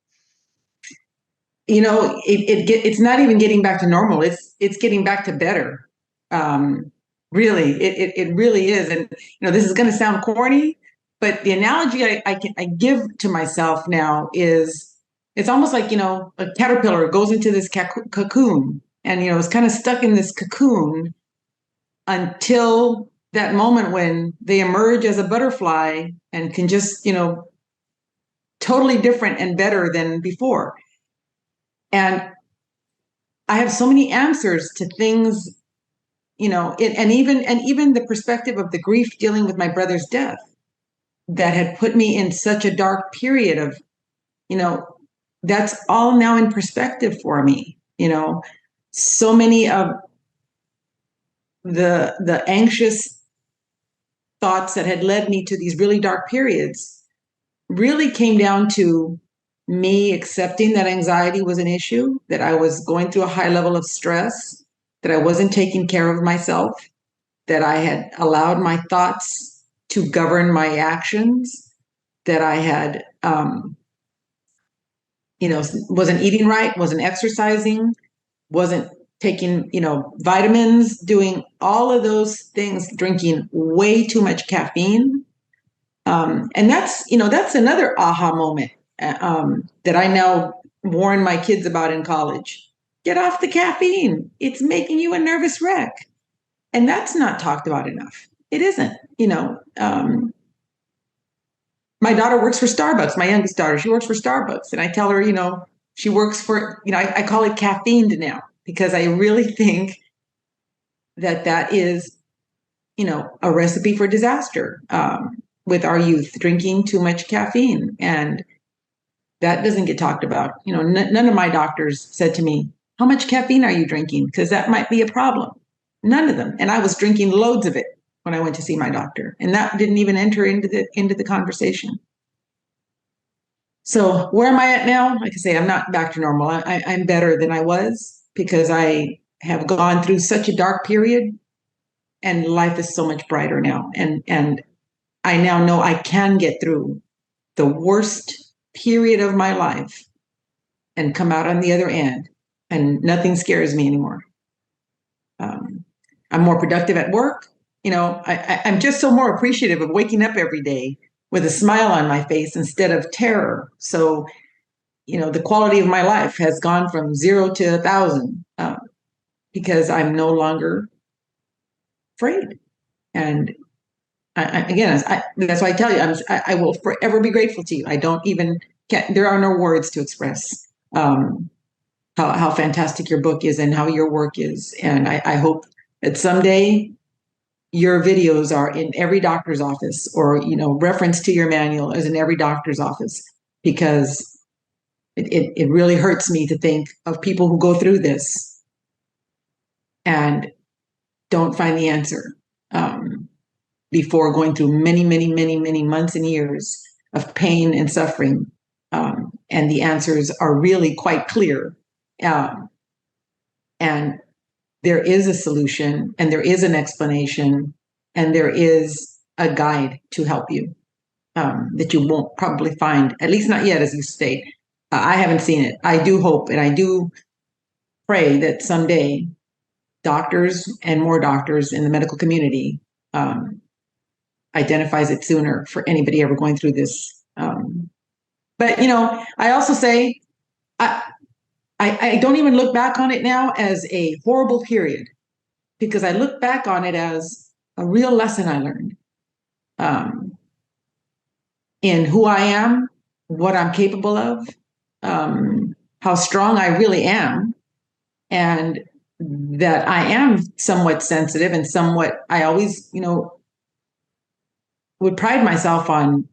It's not even getting back to normal. It's getting back to better. Really, it really is. And this is going to sound corny, but the analogy I give to myself now is it's almost like a caterpillar goes into this cocoon, and it's kind of stuck in this cocoon until that moment when they emerge as a butterfly and can just totally different and better than before. And I have so many answers to things, and even the perspective of the grief dealing with my brother's death that had put me in such a dark period of, that's all now in perspective for me. So many of the anxious thoughts that had led me to these really dark periods really came down to me accepting that anxiety was an issue, that I was going through a high level of stress, that I wasn't taking care of myself, that I had allowed my thoughts to govern my actions, that I had, wasn't eating right, wasn't exercising, wasn't taking, vitamins, doing all of those things, drinking way too much caffeine. And that's another aha moment that I now warn my kids about in college. Get off the caffeine. It's making you a nervous wreck. And that's not talked about enough. It isn't. My daughter works for Starbucks, my youngest daughter, she works for Starbucks. And I tell her, she works for, I call it caffeined now because I really think that is, a recipe for disaster with our youth drinking too much caffeine. And that doesn't get talked about. None of my doctors said to me, how much caffeine are you drinking? Because that might be a problem. None of them. And I was drinking loads of it when I went to see my doctor. And that didn't even enter into the conversation. So where am I at now? Like I say, I'm not back to normal. I'm better than I was because I have gone through such a dark period and life is so much brighter now. And I now know I can get through the worst period of my life and come out on the other end, and nothing scares me anymore. I'm more productive at work. I'm just so more appreciative of waking up every day with a smile on my face instead of terror. So, the quality of my life has gone from 0 to 1,000 because I'm no longer afraid. And that's why I tell you, I will forever be grateful to you. I don't even, there are no words to express how fantastic your book is and how your work is. And I hope that someday your videos are in every doctor's office, or, reference to your manual is in every doctor's office, because it really hurts me to think of people who go through this and don't find the answer before going through many, many, many, many months and years of pain and suffering. And the answers are really quite clear. And there is a solution, and there is an explanation, and there is a guide to help you that you won't probably find, at least not yet, as you state. I haven't seen it. I do hope and I do pray that someday doctors and more doctors in the medical community identifies it sooner for anybody ever going through this. But I also say I don't even look back on it now as a horrible period, because I look back on it as a real lesson I learned in who I am, what I'm capable of, how strong I really am, and that I am somewhat sensitive and somewhat, I always, would pride myself on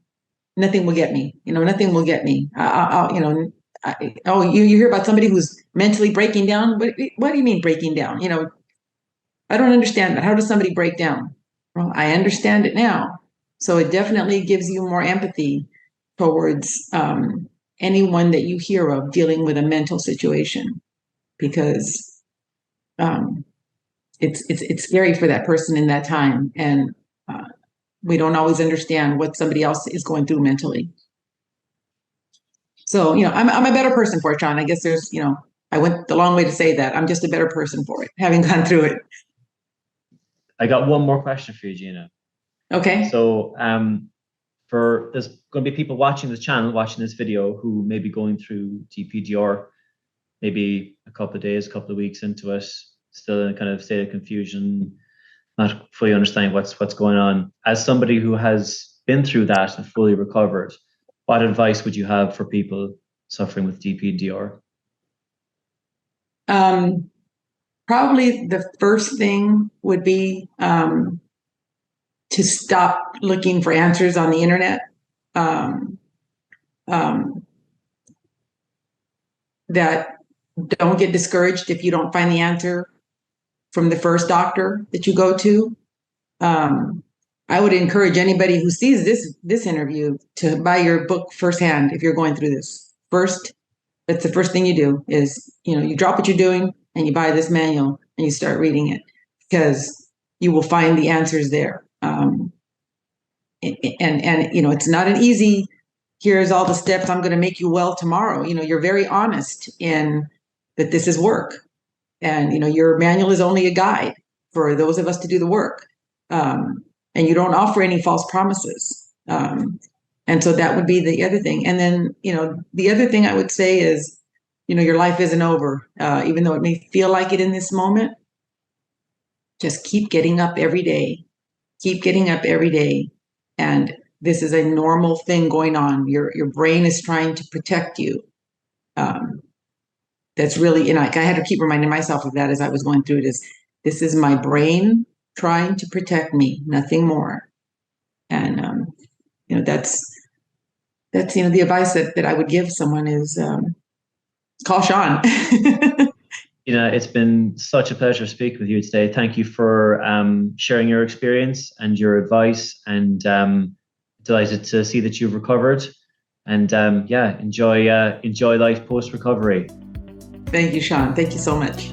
nothing will get me, nothing will get me. You hear about somebody who's mentally breaking down. What do you mean breaking down? I don't understand that. How does somebody break down? Well, I understand it now. So it definitely gives you more empathy towards anyone that you hear of dealing with a mental situation, because it's scary for that person in that time, and we don't always understand what somebody else is going through mentally. So I'm a better person for it, Sean. I guess there's I went the long way to say that. I'm just a better person for it, having gone through it. I got one more question for you, Gina. Okay. So there's going to be people watching this channel, watching this video, who may be going through DPDR, maybe a couple of days, a couple of weeks into it, still in a kind of state of confusion, not fully understanding what's going on. As somebody who has been through that and fully recovered, what advice would you have for people suffering with DPDR? Probably the first thing would be to stop looking for answers on the internet. That don't get discouraged if you don't find the answer from the first doctor that you go to. I would encourage anybody who sees this interview to buy your book firsthand if you're going through this. First, that's the first thing you do is, you drop what you're doing and you buy this manual and you start reading it, because you will find the answers there. And it's not an easy, here's all the steps, I'm going to make you well tomorrow. You're very honest in that this is work. And, your manual is only a guide for those of us to do the work. And you don't offer any false promises. And so that would be the other thing. And then, the other thing I would say is, your life isn't over, even though it may feel like it in this moment. Just keep getting up every day. Keep getting up every day. And this is a normal thing going on. Your brain is trying to protect you. That's really, I had to keep reminding myself of that as I was going through it, this is my brain trying to protect me, nothing more. And, that's the advice that I would give someone is call Sean. It's been such a pleasure speaking with you today. Thank you for sharing your experience and your advice, and delighted to see that you've recovered. And enjoy life post-recovery. Thank you, Sean. Thank you so much.